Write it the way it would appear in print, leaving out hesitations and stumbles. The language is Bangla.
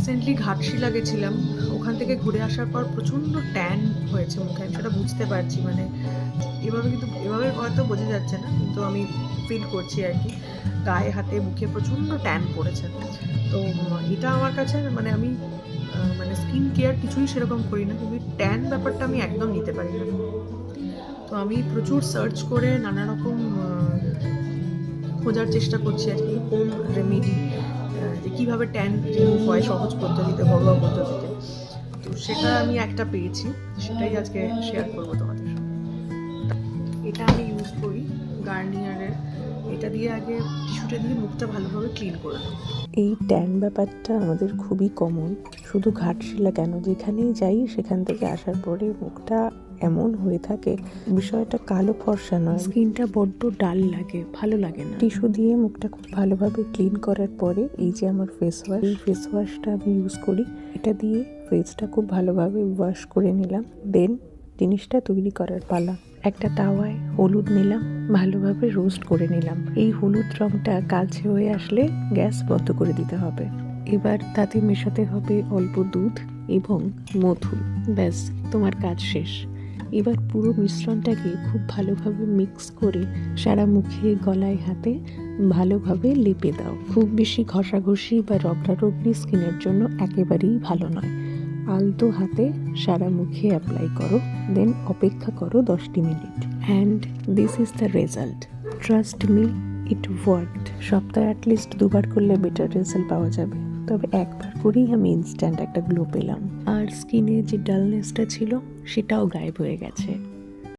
রিসেন্টলি ঘাটশিলা গেছিলাম, ওখান থেকে ঘুরে আসার পর প্রচণ্ড ট্যান হয়েছে মুখে, আমি সেটা বুঝতে পারছি। মানে এভাবে হয়তো বোঝা যাচ্ছে না, কিন্তু আমি ফিল করছি আর কি, গায়ে হাতে মুখে প্রচণ্ড ট্যান পড়েছে। তো এটা আমার কাছে মানে আমি মানে স্কিন কেয়ার কিছুই সেরকম করি না, কিন্তু ট্যান ব্যাপারটা আমি একদম নিতে পারি না। তো আমি প্রচুর সার্চ করে নানা রকম খোঁজার চেষ্টা করছি আর কি, হোম রেমেডি, যে কীভাবে ট্যান রিমুভ হয় সহজ পদ্ধতিতে, ঘরোয়া পদ্ধতিতে। তো সেটা আমি একটা পেয়েছি, সেটাই আজকে শেয়ার করবো তোমাদের সাথে। এটা আমি ইউজ করি গার্নিয়ারের, এটা দিয়ে আগে টিস্যুটা দিয়ে মুখটা ভালোভাবে ক্লিন করে নেব। এই ট্যান ব্যাপারটা আমাদের খুবই কমন, শুধু ঘাটশিলা কেন, যেখানেই যাই সেখান থেকে আসার পরে মুখটা এমন হয়ে থাকে, বিষয়টা কালো ফর্সা নয়, স্কিনটা বড্ড ডাল লাগে, ভালো লাগে না। টিস্যু দিয়ে মুখটা খুব ভালোভাবে ক্লিন করার পরে এই যে আমার ফেস ওয়াশ, এই ফেস ওয়াশটা আমি ইউজ করি, এটা দিয়ে ফেসটা খুব ভালোভাবে ওয়াশ করে নিলাম। দেন জিনিসটা তৈরি করার পালা। একটা তাওয়ায় হলুদ নিলাম, ভালোভাবে রোস্ট করে নিলাম। এই হলুদ রংটা কালচে হয়ে আসলে গ্যাস বন্ধ করে দিতে হবে। এবার তাতে মেশাতে হবে অল্প দুধ এবং মধু, ব্যাস তোমার কাজ শেষ। এবার পুরো মিশ্রণটাকে খুব ভালোভাবে মিক্স করে সারা মুখে, গলায়, হাতে ভালোভাবে লেপে দাও। খুব বেশি ঘষাঘষি বা রগড়ারগড়ি স্কিনের জন্য একেবারেই ভালো নয়। আলতো হাতে সারা মুখে অ্যাপ্লাই করো, দেন অপেক্ষা করো 10 minute. And this is the result. Trust me, it worked. সপ্তাহে অ্যাটলিস্ট 2বার করলে বেটার রেজাল্ট পাওয়া যাবে, তবে একবার করেই আমি ইনস্ট্যান্ট একটা গ্লো পেলাম, আর স্কিনে যে ডালনেসটা ছিল সেটাও গায়েব হয়ে গেছে।